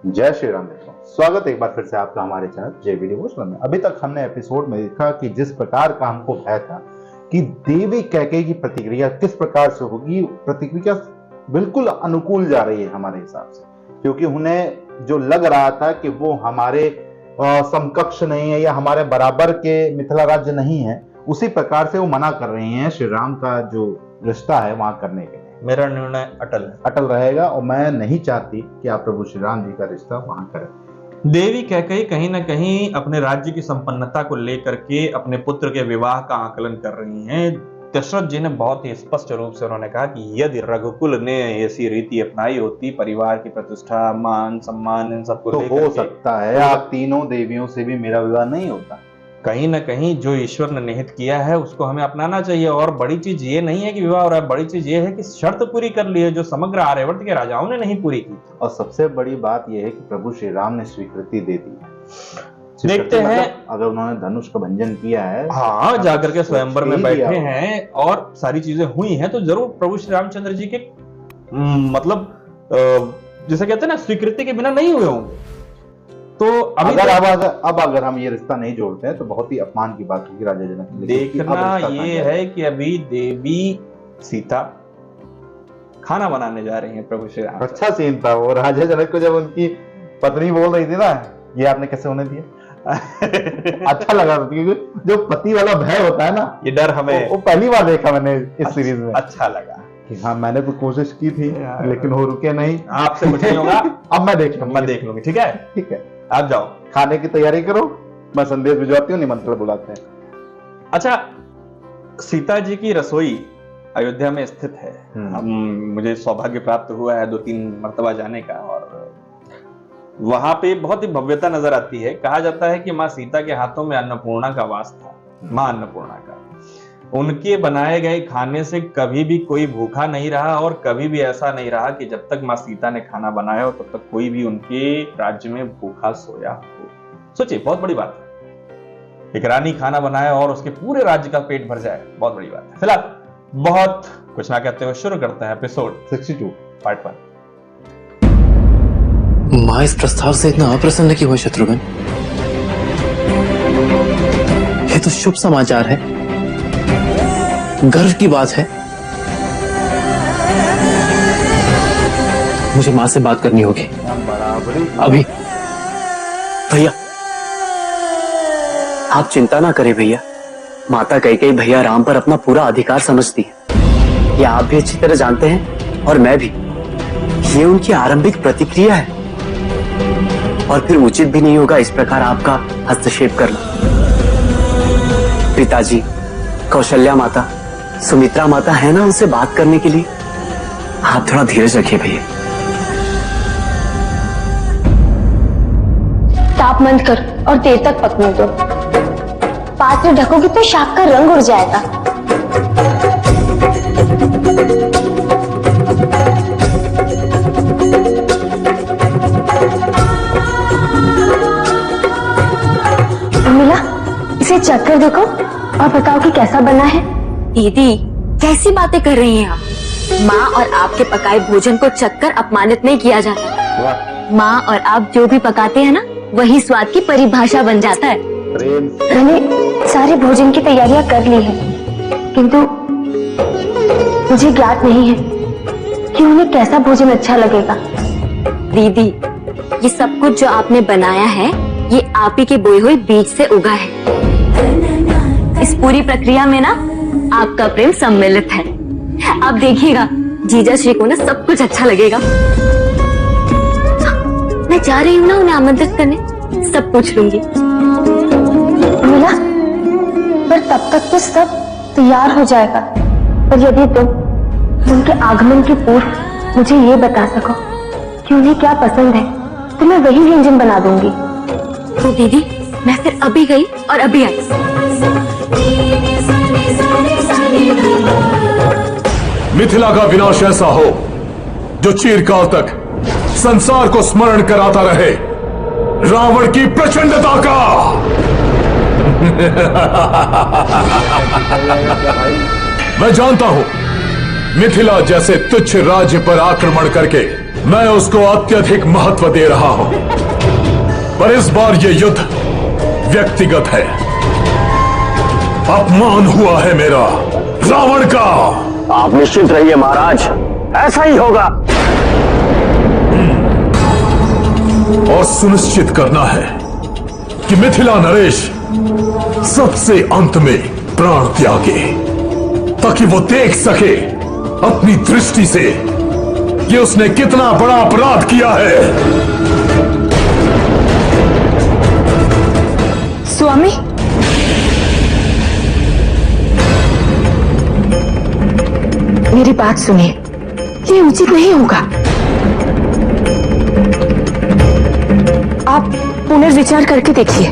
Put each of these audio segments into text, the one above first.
जय श्री राम मित्रों, स्वागत है एक बार फिर से आपका हमारे चैनल JV डिवोशनल में। अभी तक हमने एपिसोड में देखा कि जिस प्रकार का हमको भय था कि देवी कैकेयी की प्रतिक्रिया किस प्रकार से होगी, प्रतिक्रिया बिल्कुल अनुकूल जा रही है हमारे हिसाब से, क्योंकि उन्हें जो लग रहा था कि वो हमारे समकक्ष नहीं है या हमारे बराबर के मिथिला राज्य नहीं है, उसी प्रकार से वो मना कर रही हैं श्री राम का जो रिश्ता है वहां करने के लिए। मेरा निर्णय अटल रहेगा और मैं नहीं चाहती कि आप प्रभु श्री राम जी का रिश्ता वहां करें। देवी कैकेयी कहीं ना कहीं अपने राज्य की संपन्नता को लेकर के अपने पुत्र के विवाह का आकलन कर रही हैं। दशरथ जी ने बहुत ही स्पष्ट रूप से उन्होंने कहा कि यदि रघुकुल ने ऐसी रीति अपनाई होती, परिवार की प्रतिष्ठा, मान सम्मान, इन सबको तो हो सकता है आप तीनों देवियों से भी मेरा विवाह नहीं होता। कहीं ना कहीं जो ईश्वर ने निहित किया है उसको हमें अपनाना चाहिए। और बड़ी चीज ये नहीं है कि विवाह हो रहा है, बड़ी चीज ये है कि शर्त पूरी कर ली है जो समग्र आर्यवर्त के राजाओं ने नहीं पूरी की। और सबसे बड़ी बात यह है कि प्रभु श्री राम ने स्वीकृति दे दी है। देखते हैं अगर उन्होंने धनुष का भंजन किया है, हाँ, जाकर के स्वयंवर में बैठे हैं और सारी चीजें हुई हैं, तो जरूर प्रभु श्री रामचंद्र जी के मतलब जैसे कहते हैं ना, स्वीकृति के बिना नहीं हुए होंगे। तो अगर हम ये रिश्ता नहीं जोड़ते हैं तो बहुत ही अपमान की बात होगी राजा जनक। देखना ये है कि अभी देवी सीता खाना बनाने जा रही हैं प्रभु श्री राम। अच्छा सीन था वो राजा जनक को जब उनकी पत्नी बोल रही थी ना, ये आपने कैसे होने दिया। अच्छा लगा था क्योंकि जो पति वाला भय होता है ना, ये डर हमें वो पहली बार देखा मैंने इस सीरीज में। अच्छा लगा कि हाँ, मैंने तो कोशिश की थी लेकिन वो रुके नहीं। आपसे कुछ नहीं होगा। अब मैं देख लूंगी। ठीक है, ठीक है, आप जाओ खाने की तैयारी करो, मैं संदेश भिजवाती हूँ, निमंत्रण बुलाते हैं। अच्छा, सीता जी की रसोई अयोध्या में स्थित है। मुझे सौभाग्य प्राप्त हुआ है 2-3 मर्तबा जाने का, और वहां पे बहुत ही भव्यता नजर आती है। कहा जाता है कि माँ सीता के हाथों में अन्नपूर्णा का वास था, माँ अन्नपूर्णा का। उनके बनाए गए खाने से कभी भी कोई भूखा नहीं रहा, और कभी भी ऐसा नहीं रहा कि जब तक माँ सीता ने खाना बनाया हो तब तक कोई भी उनके राज्य में भूखा सोया हो। सोचिए, बहुत बड़ी बात है, एक रानी खाना बनाए और उसके पूरे राज्य का पेट भर जाए, बहुत बड़ी बात है। फिलहाल बहुत कुछ ना कहते हुए शुरू करते हैं एपिसोड 62 पार्ट 1। माँ इस प्रस्ताव से इतना अप्रसन्न क्यों है शत्रुघ्न? ये तो शुभ समाचार है, गर्व की बात है। मुझे माँ से बात करनी होगी अभी। भैया आप चिंता ना करें भैया, माता कैकेयी भैया राम पर अपना पूरा अधिकार समझती है। ये आप भी अच्छी तरह जानते हैं और मैं भी। ये उनकी आरंभिक प्रतिक्रिया है और फिर उचित भी नहीं होगा इस प्रकार आपका हस्तक्षेप करना। पिताजी, कौशल्या माता, सुमित्रा माता है ना उनसे बात करने के लिए। आप थोड़ा धीरज रखिए भैया। ताप मंद कर और देर तक पकने दो। पात्र ढकोगी तो शाक का रंग उड़ जाएगा। उर्मिला, इसे चख कर देखो और बताओ कि कैसा बना है। दीदी, कैसी बातें कर रही हैं आप? माँ और आपके पकाए भोजन को चखकर अपमानित नहीं किया जाता। माँ और आप जो भी पकाते हैं ना, वही स्वाद की परिभाषा बन जाता है। मैंने सारे भोजन की तैयारियां कर ली है, किंतु मुझे ज्ञात नहीं है कि उन्हें कैसा भोजन अच्छा लगेगा। दीदी, ये सब कुछ जो आपने बनाया है, ये आप ही के बोए हुए बीज से उगा है। इस पूरी प्रक्रिया में ना आपका प्रेम सम्मिलित है। आप देखिएगा, जीजा श्री को ना सब कुछ अच्छा लगेगा। मैं जा रही हूँ ना उन्हें आमंत्रित करने, सब पूछ लूंगी। मिला, पर तब तक तो सब तैयार हो जाएगा। पर यदि तुम उनके आगमन के पूर्व मुझे ये बता सको कि उन्हें क्या पसंद है, तो मैं वही व्यंजन बना दूंगी। तो दीदी, मैं फिर अभी गई और अभी आई। मिथिला का विनाश ऐसा हो जो चिरकाल तक संसार को स्मरण कराता रहे रावण की प्रचंडता का। मैं जानता हूं मिथिला जैसे तुच्छ राज्य पर आक्रमण करके मैं उसको अत्यधिक महत्व दे रहा हूं, पर इस बार यह युद्ध व्यक्तिगत है। अपमान हुआ है मेरा रावण का। आप निश्चित रहिए महाराज, ऐसा ही होगा। और सुनिश्चित करना है कि मिथिला नरेश सबसे अंत में प्राण त्यागे, ताकि वो देख सके अपनी दृष्टि से कि उसने कितना बड़ा अपराध किया है। स्वामी, मेरी बात सुनिए, ये उचित नहीं होगा। आप पुनर्विचार करके देखिए।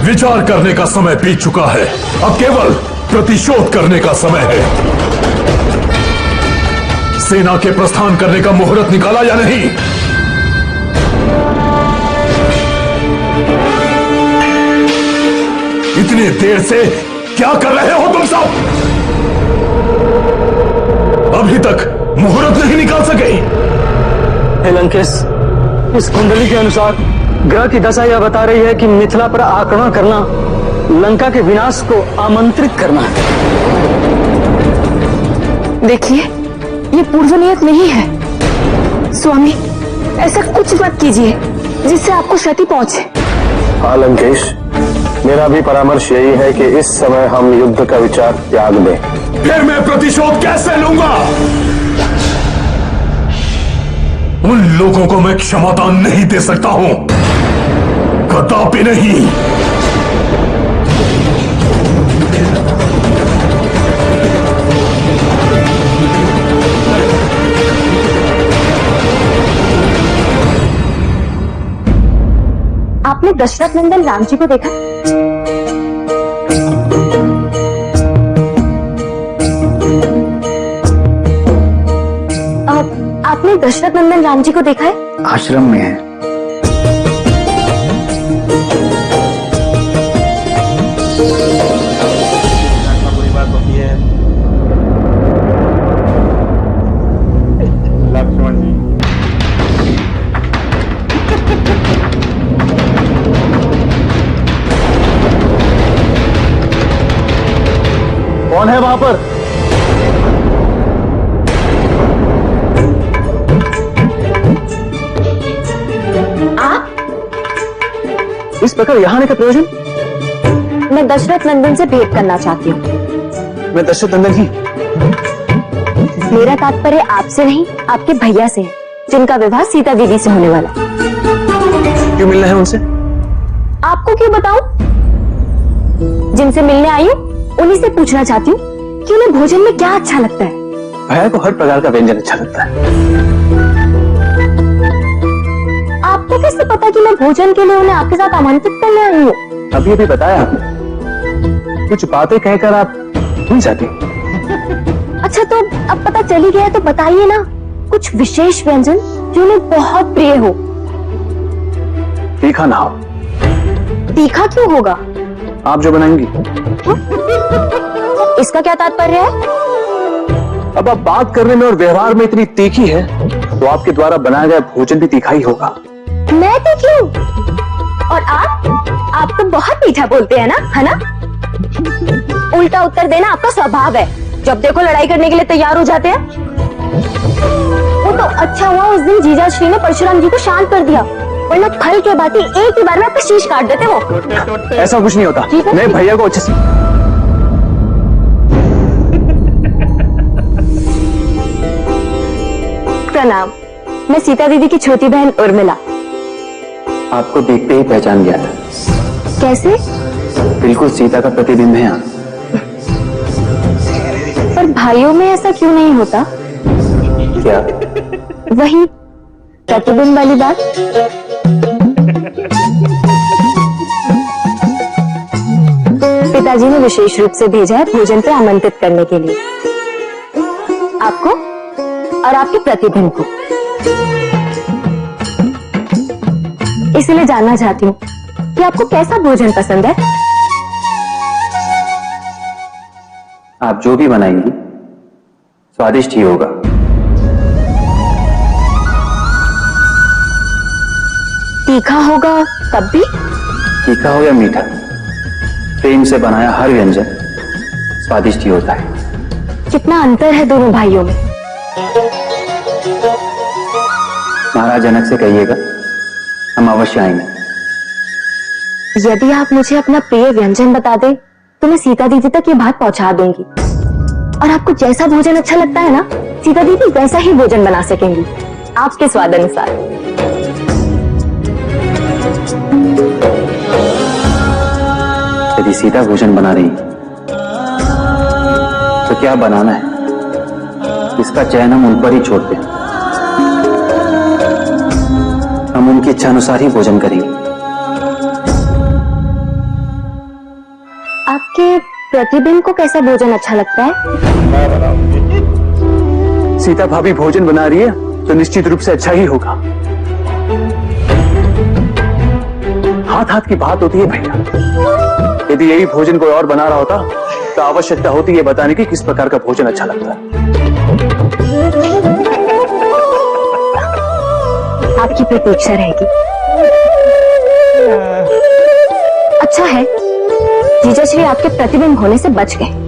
विचार करने का समय बीत चुका है, अब केवल प्रतिशोध करने का समय है। सेना के प्रस्थान करने का मुहूर्त निकाला या नहीं? इतनी देर से क्या कर रहे हो तुम सब? अभी तक मुहूर्त नहीं निकाल सके। हे लंकेश, इस कुंडली के अनुसार ग्रह की दशा यह बता रही है कि मिथिला पर आक्रमण करना लंका के विनाश को आमंत्रित करना है। देखिए, ये पूर्व नियत नहीं है। स्वामी, ऐसा कुछ मत कीजिए जिससे आपको क्षति पहुंचे। हाँ लंकेश, मेरा भी परामर्श यही है कि इस समय हम युद्ध का विचार त्याग दें। फिर मैं प्रतिशोध कैसे लूंगा? उन लोगों को मैं क्षमता नहीं दे सकता हूं, कदापि नहीं। आपने दशरथ नंदन राम जी को देखा? आपने दशरथ नंदन राम जी को देखा है? आश्रम में है। बुरी बात होती है। लक्ष्मण जी, कौन है वहां पर? आप? इस प्रकार यहाँ आने का प्रयोजन? मैं दशरथ नंदन से भेंट करना चाहती हूँ। मैं दशरथ नंदन ही। मेरा तात्पर्य आपसे नहीं, आपके भैया से है, जिनका विवाह सीता दीदी से होने वाला। क्यों मिलना है उनसे? आपको क्यों बताऊं? जिनसे मिलने आई हूँ उन्हीं से पूछना चाहती हूँ कि उन्हें भोजन में क्या अच्छा लगता है। भैया को हर प्रकार का व्यंजन अच्छा लगता है। आपको कैसे पता कि मैं भोजन के लिए उन्हें आपके साथ आमंत्रित करने आई हूँ? अभी अभी बताया आपने। कुछ बातें कहकर आप भूल जाती। अच्छा, तो अब पता चली गया तो बताइए ना, कुछ विशेष व्यंजन जो उन्हें बहुत प्रिय हो। तीखा ना हो। तीखा क्यों होगा? आप जो बनाएंगी। इसका क्या तात्पर्य है? अब आप बात करने में और व्यवहार में इतनी तीखी है तो आपके द्वारा बनाया गया भोजन भी तीखा ही होगा। मैं तीखी हूँ? और आप तो बहुत मीठा बोलते हैं ना, है ना? उल्टा उत्तर देना आपका स्वभाव है। जब देखो लड़ाई करने के लिए तैयार हो जाते हैं। वो तो अच्छा हुआ उस दिन जीजा श्री ने परशुराम जी को शांत कर दिया, वरना खल के बाती एक ही बार में आपका शीश काट देते वो। ऐसा कुछ नहीं होता। ठीक है? मैं भैया को अच्छे से। प्रणाम, मैं सीता दीदी की छोटी बहन उर्मिला। आपको देखते ही पहचान गया था। कैसे? बिल्कुल सीता का प्रतिबिंब है आप। पर भाइयों में ऐसा क्यों नहीं होता? क्या? वही प्रतिबिंब वाली बात। पिताजी ने विशेष रूप से भेजा है भोजन पे आमंत्रित करने के लिए, आपको और आपके प्रतिबिंब को। इसलिए जानना चाहती हूँ कि आपको कैसा भोजन पसंद है। आप जो भी बनाएंगी स्वादिष्ट ही होगा। तीखा होगा तब भी? तीखा हो या मीठा, प्रेम से बनाया हर व्यंजन स्वादिष्ट ही होता है। कितना अंतर है दोनों भाइयों में। महाराज जनक से कहिएगा हम अवश्य आएंगे। यदि आप मुझे अपना प्रिय व्यंजन बता दें तो मैं सीता दीदी तक ये बात पहुंचा दूंगी। और आपको जैसा भोजन अच्छा लगता है ना, सीता दीदी वैसा ही भोजन बना सकेंगी, आपके स्वाद अनुसार। यदि सीता भोजन बना रही तो क्या बनाना है, इसका चयन हम उन पर ही छोड़ते हैं। हम उनकी इच्छा अनुसार ही भोजन करेंगे। आपके प्रतिबिंब को कैसा भोजन अच्छा लगता है? सीता भाभी भोजन बना रही है तो निश्चित रूप से अच्छा ही होगा। हाथ हाथ की बात होती है भैया। यदि यही भोजन कोई और बना रहा होता तो आवश्यकता होती है बताने की किस प्रकार का भोजन अच्छा लगता है। आपकी प्रतीक्षा रहेगी। अच्छा है जीजाश्री आपके प्रतिबिंब होने से बच गए।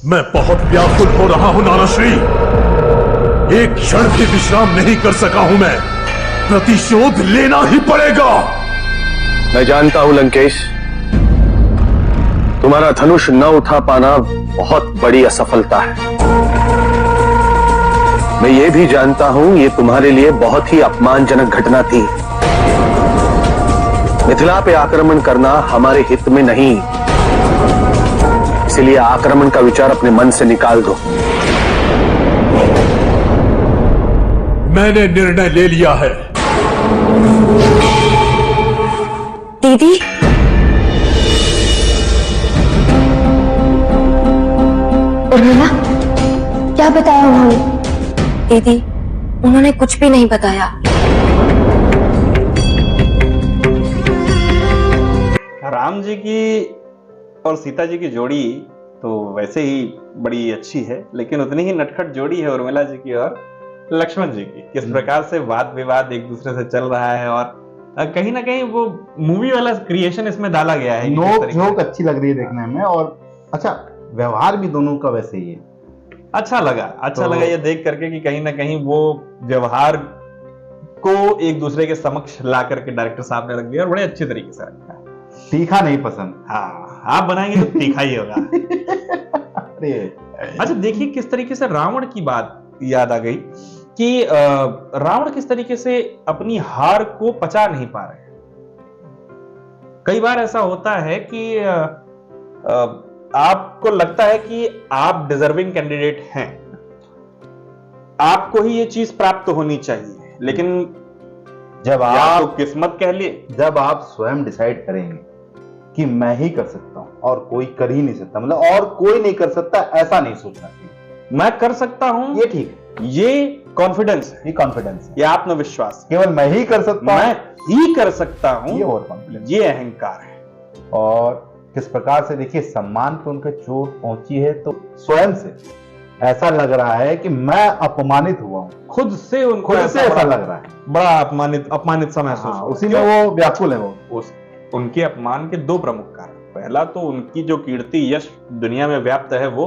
मैं बहुत व्याकुल हो रहा हूं नानाश्री। एक क्षण भी विश्राम नहीं कर सका हूं मैं। प्रतिशोध लेना ही पड़ेगा। मैं जानता हूं लंकेश, तुम्हारा धनुष न उठा पाना बहुत बड़ी असफलता है। मैं ये भी जानता हूं ये तुम्हारे लिए बहुत ही अपमानजनक घटना थी। मिथिला पे आक्रमण करना हमारे हित में नहीं, इसलिए आक्रमण का विचार अपने मन से निकाल दो। मैंने निर्णय ले लिया है। दीदी उर्मिला, क्या बताया उन्होंने? दीदी उन्होंने कुछ भी नहीं बताया। राम जी की और सीता जी की जोड़ी तो वैसे ही बड़ी अच्छी है, लेकिन उतनी ही नटखट जोड़ी है उर्मिला जी की और लक्ष्मण जी की। किस प्रकार से वाद विवाद एक दूसरे से चल रहा है और कहीं ना कहीं वो मूवी वाला क्रिएशन इसमें डाला गया है। नोक झोंक अच्छी लग रही है देखने में। और अच्छा, व्यवहार भी दोनों का वैसे ही है। अच्छा लगा ये देख करके कि कहीं ना कहीं वो व्यवहार को एक दूसरे के समक्ष ला करके डायरेक्टर साहब ने रख दिया और बड़े अच्छे तरीके से रखा है। तीखा नहीं पसंद। हाँ, आप बनाएंगे तो तीखा ही होगा। अरे अच्छा देखिए किस तरीके से रावण की बात याद आ गई कि रावण किस तरीके से अपनी हार को पचा नहीं पा रहे। कई बार ऐसा होता है कि आपको लगता है कि आप डिजर्विंग कैंडिडेट हैं, आपको ही ये चीज प्राप्त होनी चाहिए, लेकिन जब या आप तो किस्मत कह लिए, जब आप स्वयं डिसाइड करेंगे कि मैं ही कर सकता हूं और कोई कर ही नहीं सकता, मतलब और कोई नहीं कर सकता, ऐसा नहीं सोचना चाहिए। मैं कर सकता हूं, ये ठीक है, ये कॉन्फिडेंस है, ये कॉन्फिडेंस है, ये आत्मविश्वास, केवल मैं ही कर सकता मैं हूं, ही कर सकता हूं, ये और कॉन्फिडेंस। ये अहंकार है। और किस प्रकार से देखिए सम्मान पे उनके चोट पहुंची है, तो स्वयं से ऐसा लग रहा है कि मैं अपमानित हुआ हूं, खुद से उनको खुद से ऐसा लग रहा है। बड़ा अपमानित सा महसूस हाँ, हो उसी रहा में है। वो व्याकुल है वो। उनके अपमान के दो प्रमुख कारण, पहला तो उनकी जो कीर्ति यश दुनिया में व्याप्त है वो,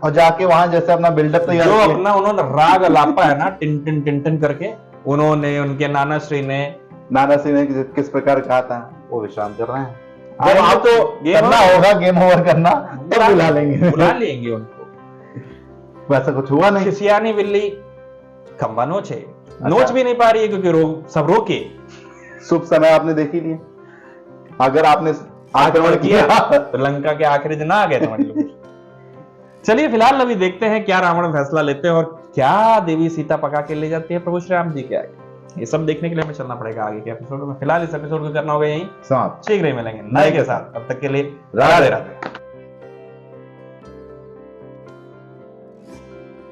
और जाके वहां जैसे अपना बिल्डअप तैयार जो किया। अपना उन्होंने राग अलापा है ना, टिन टिन टिन टिन करके, उन्होंने, उनके नाना श्री ने, नाना सिंह ने किस प्रकार कहा था, वो विश्राम कर रहे हैं। जब आएंगे आपको तो गेम करना होगा, गेम ओवर करना, तब बुला लेंगे। बुला लेंगे उनको। वैसा कुछ हुआ नहीं। खिसियानी बिल्ली खंबा नोचे, नोच भी नहीं पा रही है क्योंकि सब रोके। शुभ समय आपने देख ही लिया। अगर आपने आक्रमण किया तो लंका के आखिरी दिन आ गए समझ लो। चलिए फिलहाल अभी देखते हैं क्या रावण फैसला लेते हैं और क्या देवी सीता पका के ले जाती है प्रभु श्री राम जी के आगे। ये सब देखने के लिए हमें चलना पड़ेगा आगे के एपिसोड में। फिलहाल इस एपिसोड को करना होगा यहीं, समाप्त। शीघ्र ही मिलेंगे नए के साथ। तब तक के लिए राधे राधे।